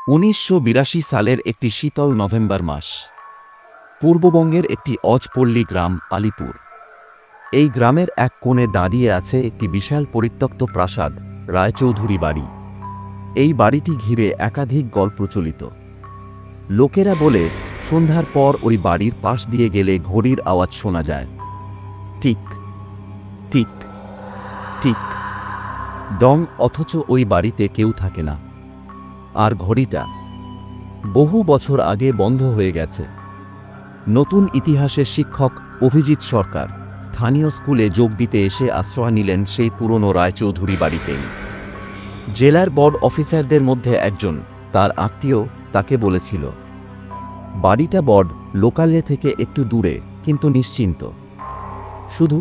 1982 সালের একটি শীতল নভেম্বর মাস। পূর্ববঙ্গের একটি অজপল্লী গ্রাম আলিপুর। এই গ্রামের এক কোণে দাঁড়িয়ে আছে একটি বিশাল পরিত্যক্ত প্রাসাদ, রায়চৌধুরী বাড়ি। এই বাড়িটি ঘিরে একাধিক গল্প প্রচলিত। লোকেরা বলে সন্ধ্যার পর ওই বাড়ির পাশ দিয়ে গেলে ঘড়ির আওয়াজ শোনা যায়, টিক টিক টিক ডং, অথচ ওই বাড়িতে কেউ থাকে না। আর ঘড়িটা বহু বছর আগে বন্ধ হয়ে গেছে। নতুন ইতিহাসের শিক্ষক অভিজিৎ সরকার স্থানীয় স্কুলে যোগ দিতে এসে আশ্রয় নিলেন সেই পুরনো রায়চৌধুরী বাড়িতেই। জেলার বোর্ড অফিসারদের মধ্যে একজন, তার আত্মীয়, তাকে বলেছিল বাড়িটা বড় লোকালে থেকে একটু দূরে, কিন্তু নিশ্চিন্ত। শুধু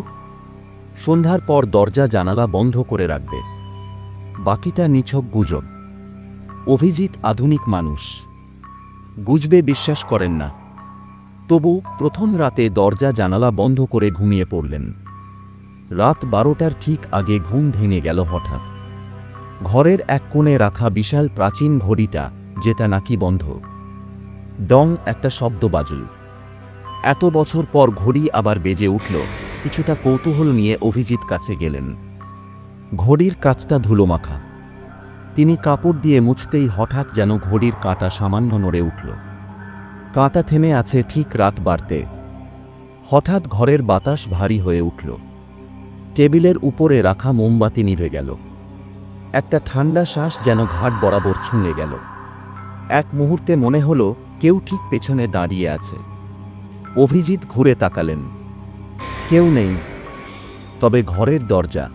সন্ধ্যার পর দরজা জানালা বন্ধ করে রাখবে, বাকিটা নিছক গুজব। অভিজিৎ আধুনিক মানুষ, গুজবে বিশ্বাস করেন না। তবু প্রথম রাতে দরজা জানালা বন্ধ করে ঘুমিয়ে পড়লেন। রাত 12টার ঠিক আগে ঘুম ভেঙে গেল হঠাৎ। ঘরের এক কোণে রাখা বিশাল প্রাচীন ঘড়িটা, যেটা নাকি বন্ধ, ডং একটা শব্দ বাজল। এত বছর পর ঘড়ি আবার বেজে উঠল। কিছুটা কৌতূহল নিয়ে অভিজিৎ কাছে গেলেন। ঘড়ির কাঁচটা ধুলোমাখা। তিনি কাপড় দিয়ে মুছতেই হঠাৎ যেন ঘড়ির কাঁটা সামান্য নড়ে উঠল। কাঁটা থেমে আছে ঠিক রাত বাড়তে। হঠাৎ ঘরের বাতাস ভারী হয়ে উঠল। টেবিলের উপরে রাখা মোমবাতি নিভে গেল। একটা ঠান্ডা শ্বাস যেন ঘাট বরাবর ছুঁয়ে গেল। এক মুহূর্তে মনে হলো কেউ ঠিক পেছনে দাঁড়িয়ে আছে। অভিজিৎ ঘুরে তাকালেন। কেউ নেই, তবে ঘরের দরজা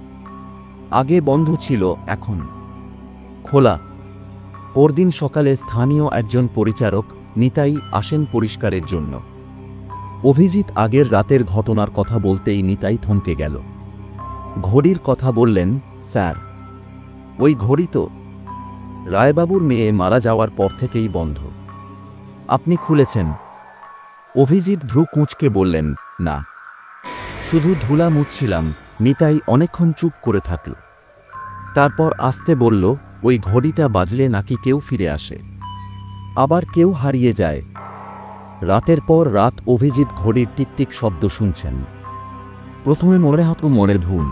আগে বন্ধ ছিল, এখন খোলা। পরদিন সকালে স্থানীয় একজন পরিচারক নিতাই আসেন পরিষ্কারের জন্য। অভিজিৎ আগের রাতের ঘটনার কথা বলতেই নিতাই থমকে গেল। ঘড়ির কথা বললেন। স্যার, ওই ঘড়ি তো রায়বাবুর মেয়ে মারা যাওয়ার পর থেকেই বন্ধ। আপনি খুলেছেন? অভিজিৎ ভ্রু কুঁচকে বললেন, না, শুধু ধুলা মুছছিলাম। নিতাই অনেকক্ষণ চুপ করে থাকল। তারপর আস্তে বলল, ওই ঘড়িটা বাজলে নাকি কেউ ফিরে আসে, আবার কেউ হারিয়ে যায়। রাতের পর রাত অভিজিৎ ঘড়ির টিকটিক শব্দ শুনছেন। প্রথমে মনে হতো মনের ভুল,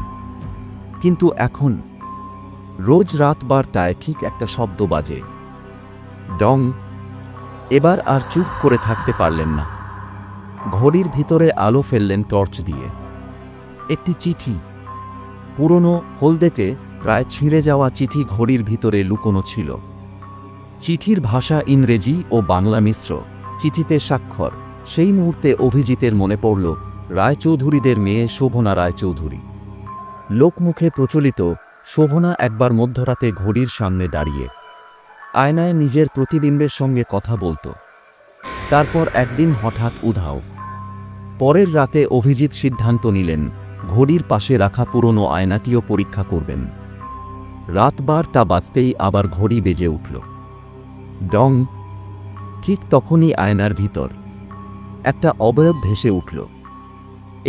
কিন্তু এখন রোজ রাত 12টায় ঠিক একটা শব্দ বাজে, ডং। এবার আর চুপ করে থাকতে পারলেন না। ঘড়ির ভিতরে আলো ফেললেন টর্চ দিয়ে। একটি চিঠি, পুরনো হলদেটে প্রায় ছিঁড়ে যাওয়া চিঠি ঘড়ির ভিতরে লুকোনো ছিল। চিঠির ভাষা ইংরেজি ও বাংলা মিশ্র। চিঠিতে স্বাক্ষর। সেই মুহূর্তে অভিজিতের মনে পড়ল রায়চৌধুরীদের মেয়ে শোভনা রায়চৌধুরী। লোকমুখে প্রচলিত, শোভনা একবার মধ্যরাতে ঘড়ির সামনে দাঁড়িয়ে আয়নায় নিজের প্রতিবিম্বের সঙ্গে কথা বলত। তারপর একদিন হঠাৎ উধাও। পরের রাতে অভিজিৎ সিদ্ধান্ত নিলেন ঘড়ির পাশে রাখা পুরনো আয়নাটিও পরীক্ষা করবেন। রাত 12টা বাজতেই আবার ঘড়ি বেজে উঠল, ডং। ঠিক তখনই আয়নার ভিতর একটা অবয়ব ভেসে উঠল।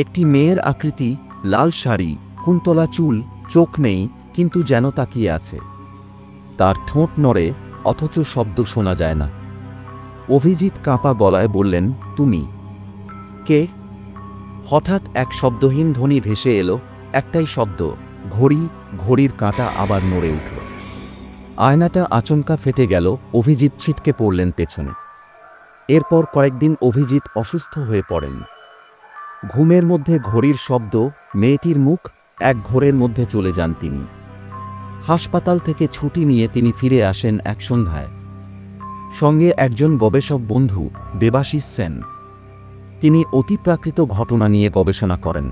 একটি মেয়ের আকৃতি, লাল শাড়ি, কুন্তলা চুল, চোখ নেই, কিন্তু যেন তাকিয়ে আছে। তার ঠোঁট নড়ে, অথচ শব্দ শোনা যায় না। অভিজিৎ কাঁপা গলায় বললেন, তুমি কে? হঠাৎ এক শব্দহীন ধ্বনি ভেসে এলো। একটাই শব্দ, ঘড়ি। ঘড়ির কাঁটা আবার নড়ে উঠল। আয়নাটা আচমকা ফেটে গেল। অভিজিৎ ছিটকে পড়লেন পেছনে। এরপর কয়েকদিন অভিজিৎ অসুস্থ হয়ে পড়েন। ঘুমের মধ্যে ঘড়ির শব্দ, মেয়েটির মুখ, এক ঘোরের মধ্যে চলে যান তিনি। হাসপাতাল থেকে ছুটি নিয়ে তিনি ফিরে আসেন এক সন্ধ্যায়। সঙ্গে একজন গবেষক বন্ধু, দেবাশিস সেন। তিনি অতিপ্রাকৃত ঘটনা নিয়ে গবেষণা করেন।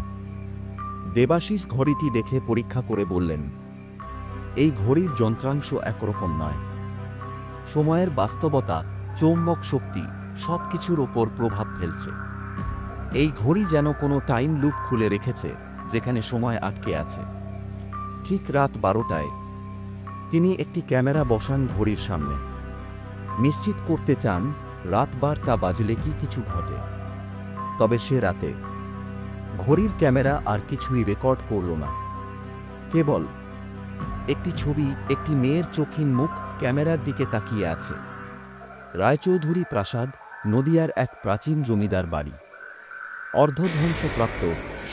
দেবাশিস ঘড়িটি দেখে পরীক্ষা করে বললেন, এই ঘড়ির যন্ত্রাংশ একরকম নয়। সময়ের বাস্তবতা, চৌম্বক শক্তি, সবকিছুর ওপর প্রভাব ফেলছে। এই ঘড়ি যেন কোনো টাইম লুপ খুলে রেখেছে, যেখানে সময় আটকে আছে। ঠিক রাত 12টায় তিনি একটি ক্যামেরা বসান ঘড়ির সামনে। নিশ্চিত করতে চান রাত 12টা বাজলে কি কিছু ঘটে। তবে সে রাতে ঘড়ির ক্যামেরা আর কিছুই রেকর্ড করল না। কেবল একটি ছবি, একটি মেয়ের চোখহীন মুখ ক্যামেরার দিকে তাকিয়ে আছে। রায়চৌধুরী প্রাসাদ নদিয়ার এক প্রাচীন জমিদার বাড়ি। অর্ধধ্বংসপ্রাপ্ত,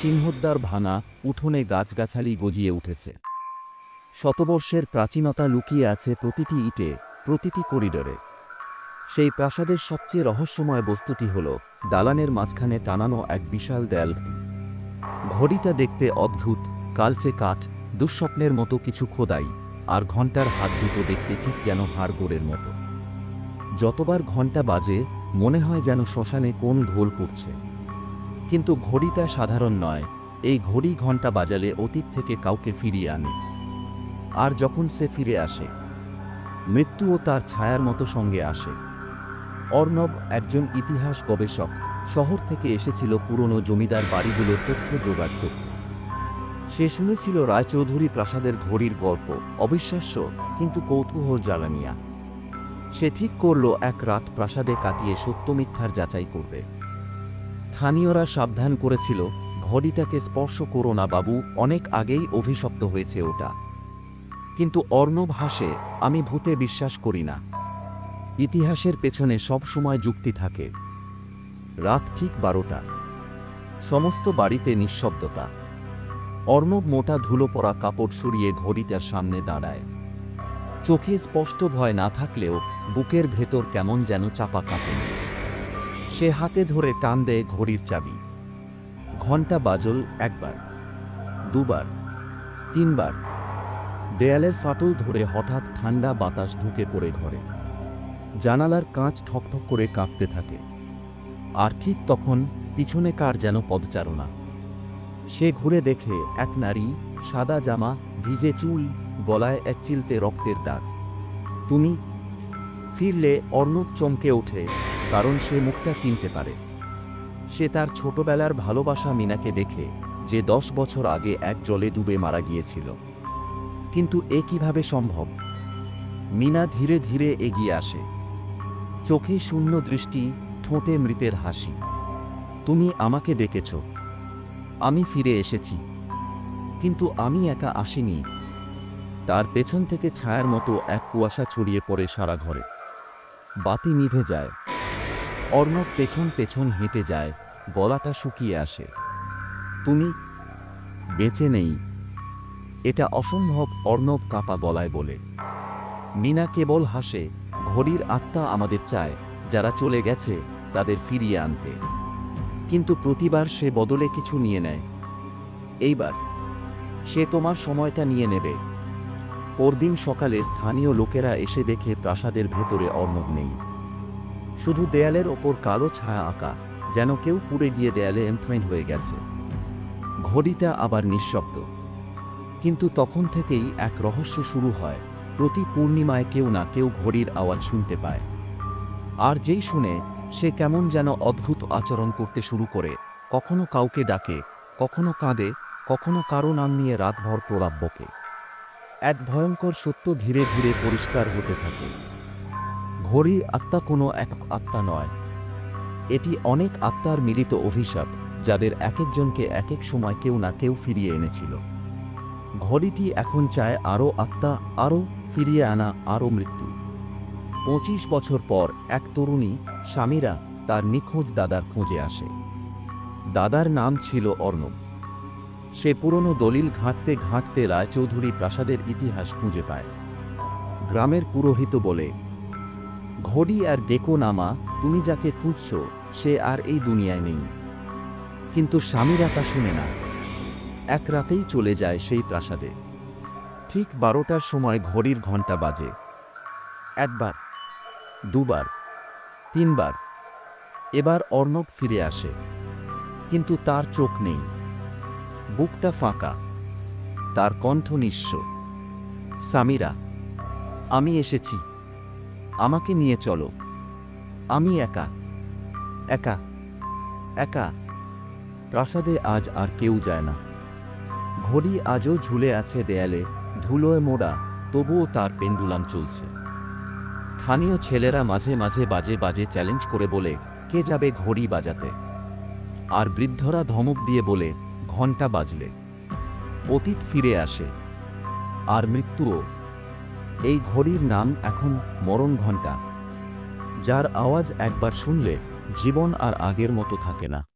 সিংহদ্বার ভাঙা, উঠোনে গাছগাছালি গজিয়ে উঠেছে। শতবর্ষের প্রাচীনতা লুকিয়ে আছে প্রতিটি ইটে, প্রতিটি করিডোরে। সেই প্রাসাদের সবচেয়ে রহস্যময় বস্তুটি হল দালানের মাঝখানে টানানো এক বিশাল দেয়াল। ঘড়িটা দেখতে অদ্ভুত, কালচে কাঠ, দুঃস্বপ্নের মতো কিছু খোদাই, আর ঘণ্টার হাত দুটো দেখতে ঠিক যেন হাড়গোড়ের মতো। যতবার ঘণ্টা বাজে মনে হয় যেন শ্মশানে কোন ঢোল পড়ছে। কিন্তু ঘড়িটা সাধারণ নয়, এই ঘড়ি ঘণ্টা বাজালে অতীত থেকে কাউকে ফিরিয়ে আনে। আর যখন সে ফিরে আসে, মৃত্যুও তার ছায়ার মতো সঙ্গে আসে। অর্ণব একজন ইতিহাস গবেষক, শহর থেকে এসেছিল পুরনো জমিদার বাড়িগুলোর তথ্য জোগাড় করতে। সে শুনেছিল রায়চৌধুরী প্রাসাদের ঘড়ির গল্প, অবিশ্বাস্য কিন্তু কৌতূহল জ্বালানিয়া। সে ঠিক করল এক রাত প্রাসাদে কাটিয়ে সত্য মিথ্যার যাচাই করবে। স্থানীয়রা সাবধান করেছিল, ঘড়িটাকে স্পর্শ করো না বাবু, অনেক আগেই অভিশপ্ত হয়েছে ওটা। কিন্তু অর্ণব হাসে, আমি ভূতে বিশ্বাস করি না। ইতিহাসের পেছনে সব সময় যুক্তি থাকে। রাত ঠিক 12টা, সমস্ত বাড়িতে নিঃশব্দতা। অর্ণব মোটা ধুলো পড়া কাপড় সরিয়ে ঘড়িটার সামনে দাঁড়ায়। চোখে স্পষ্ট ভয় না থাকলেও বুকের ভেতর কেমন যেন চাপা কাঁপে। সে হাতে ধরে টান দেয় ঘড়ির চাবি। ঘণ্টা বাজল একবার, দুবার, তিনবার। দেয়ালের ফাটল ধরে হঠাৎ ঠান্ডা বাতাস ঢুকে পড়ে ঘরে। জানালার কাঁচ ঠকঠক করে কাঁপতে থাকে। আর ঠিক তখন পিছনে কার যেন পদচারণা। সে ঘুরে দেখে এক নারী, সাদা জামা, ভিজে চুল, গলায় এক চিলতে রক্তের দাগ। তুমি? ফিরলে অর্ণব চমকে ওঠে, কারণ সে মুখটা চিনতে পারে। সে তার ছোটবেলার ভালোবাসা মিনাকে দেখে, যে 10 বছর আগে এক জলে ডুবে মারা গিয়েছিল। কিন্তু এ কিভাবে সম্ভব? মিনা ধীরে ধীরে এগিয়ে আসে, চোখে শূন্য দৃষ্টি, ঠোঁটে মৃতের হাসি। তুমি আমাকে ডেকেছ, আমি ফিরে এসেছি। কিন্তু আমি একা আসিনি। তার পেছন থেকে ছায়ার মতো এক কুয়াশা ছড়িয়ে পড়ে সারা ঘরে। বাতি নিভে যায়। অর্ণব পেছন পেছন হেঁটে যায়, গলাটা শুকিয়ে আসে। তুমি বেঁচে নেই, এটা অসম্ভব, অর্ণব কাঁপা গলায় বলে। মিনা কেবল হাসে, ঘড়ির আত্মা আমাদের চায়, যারা চলে গেছে তাদের ফিরিয়ে আনতে। কিন্তু প্রতিবার সে বদলে কিছু নিয়ে নেয়। এইবার সে তোমার সময়টা নিয়ে নেবে। পরদিন সকালে স্থানীয় লোকেরা এসে দেখে প্রাসাদের ভেতরে অর্ণব নেই। শুধু দেয়ালের ওপর কালো ছায়া আঁকা, যেন কেউ পুড়ে গিয়ে দেয়ালে এমফ্রেন হয়ে গেছে। ঘড়িটা আবার নিঃশব্দ। কিন্তু তখন থেকেই এক রহস্য শুরু হয়। প্রতি পূর্ণিমায় কেউ না কেউ ঘড়ির আওয়াজ শুনতে পায়। আর যেই শুনে, সে কেমন যেন অদ্ভুত আচরণ করতে শুরু করে। কখনো কাউকে ডাকে, কখনো কাঁদে, কখনো কারো নাম নিয়ে রাতভর প্রলাপ বকে। এক ভয়ঙ্কর সত্য ধীরে ধীরে পরিষ্কার হতে থাকে। ঘড়ির আত্মা কোনো এক আত্মা নয়, এটি অনেক আত্মার মিলিত অভিশাপ, যাদের এক একজনকে এক এক সময় কেউ না কেউ ফিরিয়ে এনেছিল। ঘড়িটি এখন চায় আরও আত্মা, আরও ফিরিয়ে আনা, আরও মৃত্যু। 25 বছর পর এক তরুণী, স্বামীরা, তার নিখোঁজ দাদার খোঁজে আসে। দাদার নাম ছিল অর্ণব। সে পুরনো দলিল ঘাঁটতে ঘাঁটতে রায়চৌধুরী প্রাসাদের ইতিহাস খুঁজে পায়। গ্রামের পুরোহিত বলে, ঘড়ি আর ডেকো নামা, তুমি যাকে খুঁজছ সে আর এই দুনিয়ায় নেই। কিন্তু স্বামীরা তা শুনে না। এক রাতেই চলে যায় সেই প্রাসাদে। ঠিক 12টার সময় ঘড়ির ঘণ্টা বাজে। একবার, দুবার, তিনবার। এবার অর্ণব ফিরে আসে, কিন্তু তার চোখ নেই। বুকটা ফাঁকা, তার কণ্ঠ নিঃস্ব। সামিরা, আমি এসেছি, আমাকে নিয়ে চলো। আমি একা, একা, একা। প্রাসাদে আজ আর কেউ যায় না। ঘড়ি আজও ঝুলে আছে দেয়ালে, ধুলোয় মোড়া, তবুও তার পেন্ডুলাম চলছে। স্থানীয় ছেলেরা মাঝে মাঝে বাজে বাজে চ্যালেঞ্জ করে বলে, কে যাবে ঘড়ি বাজাতে? আর বৃদ্ধরা ধমক দিয়ে বলে, ঘণ্টা বাজলে অতীত ফিরে আসে। আর মৃত্যুও। এই ঘড়ির নাম এখন মরণ ঘণ্টা। যার আওয়াজ একবার শুনলে জীবন আর আগের মতো থাকে না।